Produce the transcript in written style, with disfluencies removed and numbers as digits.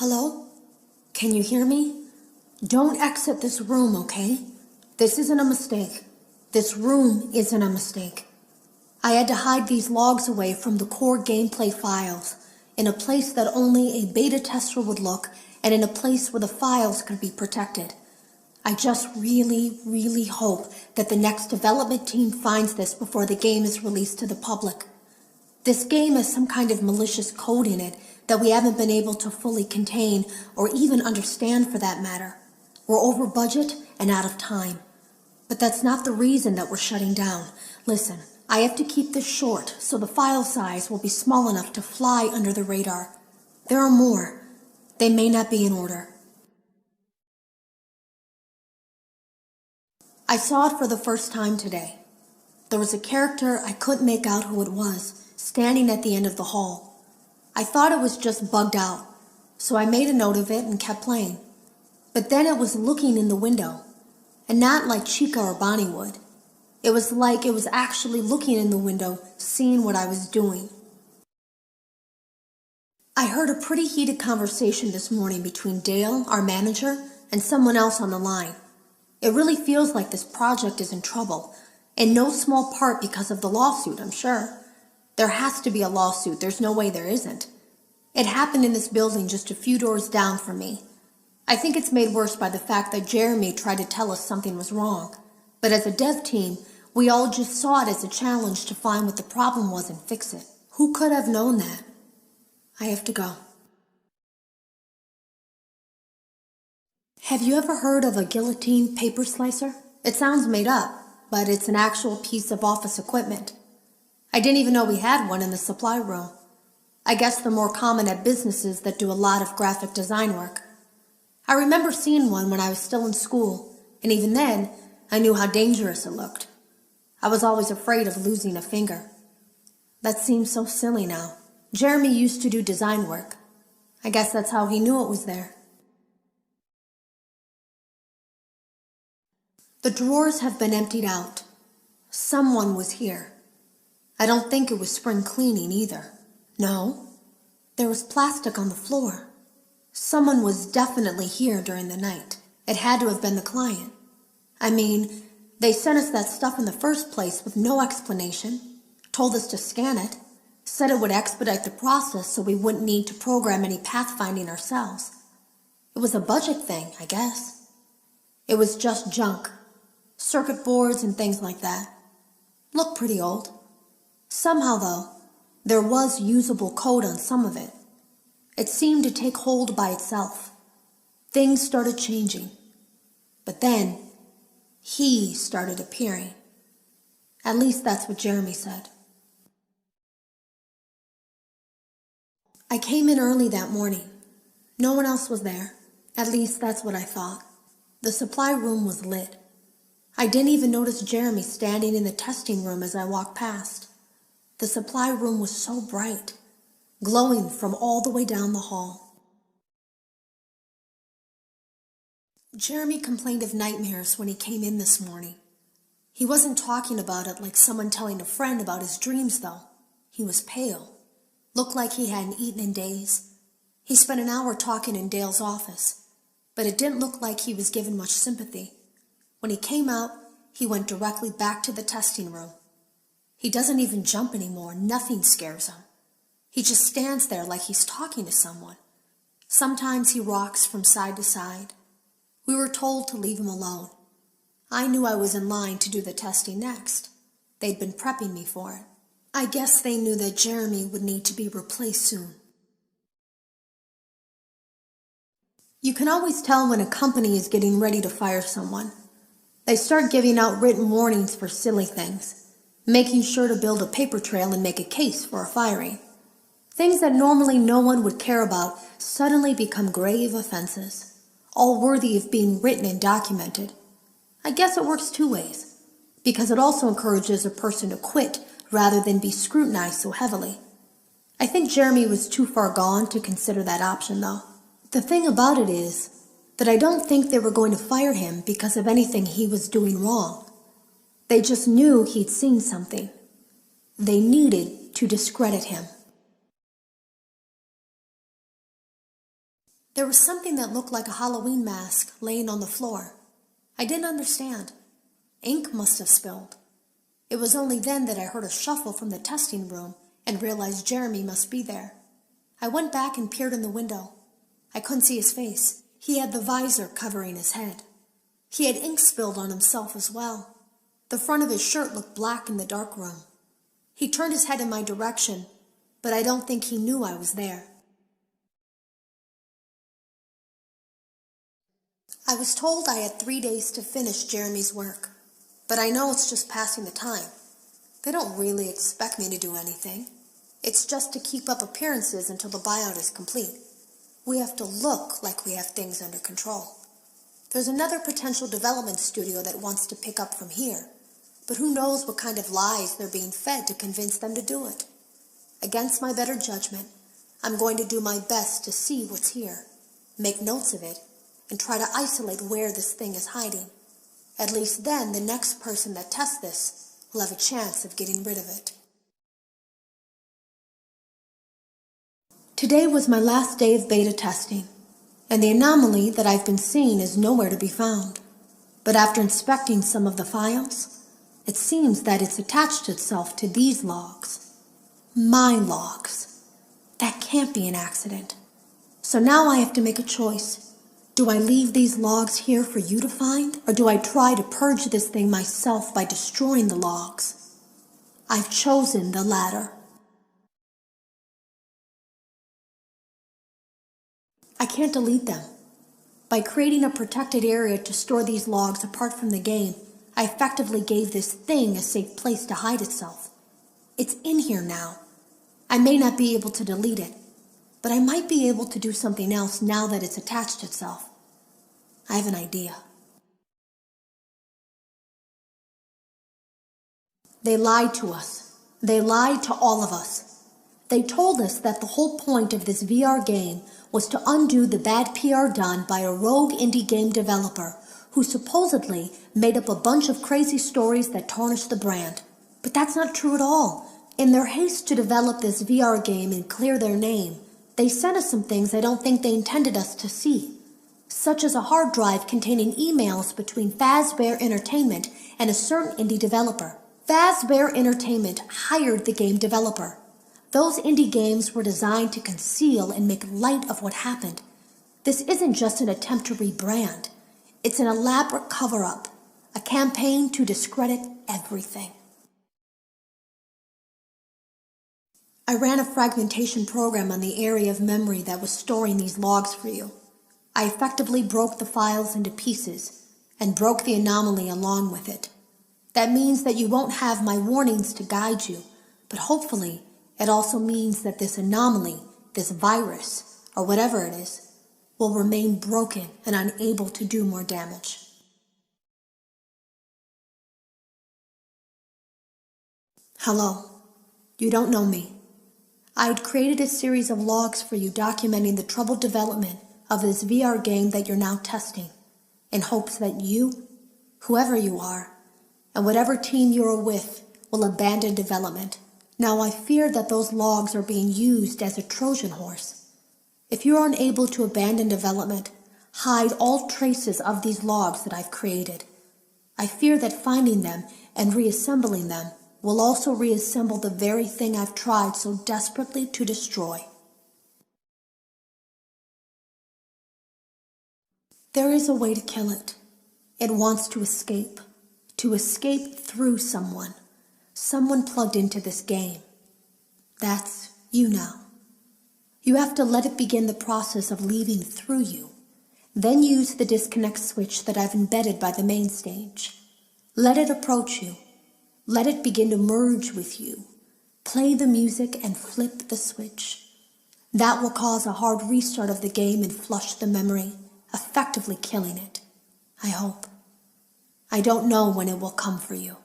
Hello? Can you hear me? Don't exit this room, okay? This isn't a mistake. This room isn't a mistake. I had to hide these logs away from the core gameplay files, in a place that only a beta tester would look, and in a place where the files could be protected. I just really hope that the next development team finds this before the game is released to the public. This game has some kind of malicious code in it that we haven't been able to fully contain or even understand for that matter. We're over budget and out of time. But that's not the reason that we're shutting down. Listen, I have to keep this short so the file size will be small enough to fly under the radar. There are more. They may not be in order. I saw it for the first time today. There was a character I couldn't make out who it was, standing at the end of the hall. I thought it was just bugged out, so I made a note of it and kept playing. But then it was looking in the window, and not like Chica or Bonnie would. It was like it was actually looking in the window, seeing what I was doing. I heard a pretty heated conversation this morning between Dale, our manager, and someone else on the line. It really feels like this project is in trouble, in no small part because of the lawsuit, I'm sure. There has to be a lawsuit, there's no way there isn't. It happened in this building just a few doors down from me. I think it's made worse by the fact that Jeremy tried to tell us something was wrong. But as a dev team, we all just saw it as a challenge to find what the problem was and fix it. Who could have known that? I have to go. Have you ever heard of a guillotine paper slicer? It sounds made up, but it's an actual piece of office equipment. I didn't even know we had one in the supply room. I guess they're more common at businesses that do a lot of graphic design work. I remember seeing one when I was still in school, and even then, I knew how dangerous it looked. I was always afraid of losing a finger. That seems so silly now. Jeremy used to do design work. I guess that's how he knew it was there. The drawers have been emptied out. Someone was here. I don't think it was spring cleaning either. No, there was plastic on the floor. Someone was definitely here during the night. It had to have been the client. I mean, they sent us that stuff in the first place with no explanation, told us to scan it, said it would expedite the process so we wouldn't need to program any pathfinding ourselves. It was a budget thing, I guess. It was just junk, circuit boards and things like that. Looked pretty old. Somehow, though, there was usable code on some of it. It seemed to take hold by itself. Things started changing. But then, he started appearing. At least that's what Jeremy said. I came in early that morning. No one else was there. At least that's what I thought. The supply room was lit. I didn't even notice Jeremy standing in the testing room as I walked past. The supply room was so bright, glowing from all the way down the hall. Jeremy complained of nightmares when he came in this morning. He wasn't talking about it like someone telling a friend about his dreams, though. He was pale, looked like he hadn't eaten in days. He spent an hour talking in Dale's office, but it didn't look like he was given much sympathy. When he came out, he went directly back to the testing room. He doesn't even jump anymore. Nothing scares him. He just stands there like he's talking to someone. Sometimes he rocks from side to side. We were told to leave him alone. I knew I was in line to do the testing next. They'd been prepping me for it. I guess they knew that Jeremy would need to be replaced soon. You can always tell when a company is getting ready to fire someone. They start giving out written warnings for silly things, making sure to build a paper trail and make a case for a firing. Things that normally no one would care about suddenly become grave offenses, all worthy of being written and documented. I guess it works two ways, because it also encourages a person to quit rather than be scrutinized so heavily. I think Jeremy was too far gone to consider that option, though. The thing about it is that I don't think they were going to fire him because of anything he was doing wrong. They just knew he'd seen something. They needed to discredit him. There was something that looked like a Halloween mask laying on the floor. I didn't understand. Ink must have spilled. It was only then that I heard a shuffle from the testing room and realized Jeremy must be there. I went back and peered in the window. I couldn't see his face. He had the visor covering his head. He had ink spilled on himself as well. The front of his shirt looked black in the dark room. He turned his head in my direction, but I don't think he knew I was there. I was told I had 3 days to finish Jeremy's work, but I know it's just passing the time. They don't really expect me to do anything. It's just to keep up appearances until the buyout is complete. We have to look like we have things under control. There's another potential development studio that wants to pick up from here, but who knows what kind of lies they're being fed to convince them to do it. Against my better judgment, I'm going to do my best to see what's here, make notes of it, and try to isolate where this thing is hiding. At least then the next person that tests this will have a chance of getting rid of it. Today was my last day of beta testing, and the anomaly that I've been seeing is nowhere to be found. But after inspecting some of the files, it seems that it's attached itself to these logs. My logs. That can't be an accident. So now I have to make a choice. Do I leave these logs here for you to find, or do I try to purge this thing myself by destroying the logs? I've chosen the latter. I can't delete them. By creating a protected area to store these logs apart from the game, I effectively gave this thing a safe place to hide itself. It's in here now. I may not be able to delete it, but I might be able to do something else now that it's attached itself. I have an idea. They lied to us. They lied to all of us. They told us that the whole point of this VR game was to undo the bad PR done by a rogue indie game developer who supposedly made up a bunch of crazy stories that tarnished the brand. But that's not true at all. In their haste to develop this VR game and clear their name, they sent us some things I don't think they intended us to see, such as a hard drive containing emails between Fazbear Entertainment and a certain indie developer. Fazbear Entertainment hired the game developer. Those indie games were designed to conceal and make light of what happened. This isn't just an attempt to rebrand. It's an elaborate cover-up, a campaign to discredit everything. I ran a fragmentation program on the area of memory that was storing these logs for you. I effectively broke the files into pieces and broke the anomaly along with it. That means that you won't have my warnings to guide you, but hopefully it also means that this anomaly, this virus, or whatever it is, will remain broken and unable to do more damage. Hello. You don't know me. I had created a series of logs for you documenting the troubled development of this VR game that you're now testing, in hopes that you, whoever you are, and whatever team you're with, will abandon development. Now I fear that those logs are being used as a Trojan horse. If you're unable to abandon development, hide all traces of these logs that I've created. I fear that finding them and reassembling them will also reassemble the very thing I've tried so desperately to destroy. There is a way to kill it. It wants to escape through someone plugged into this game. That's you now. You have to let it begin the process of leaving through you. Then use the disconnect switch that I've embedded by the main stage. Let it approach you. Let it begin to merge with you. Play the music and flip the switch. That will cause a hard restart of the game and flush the memory, effectively killing it. I hope. I don't know when it will come for you.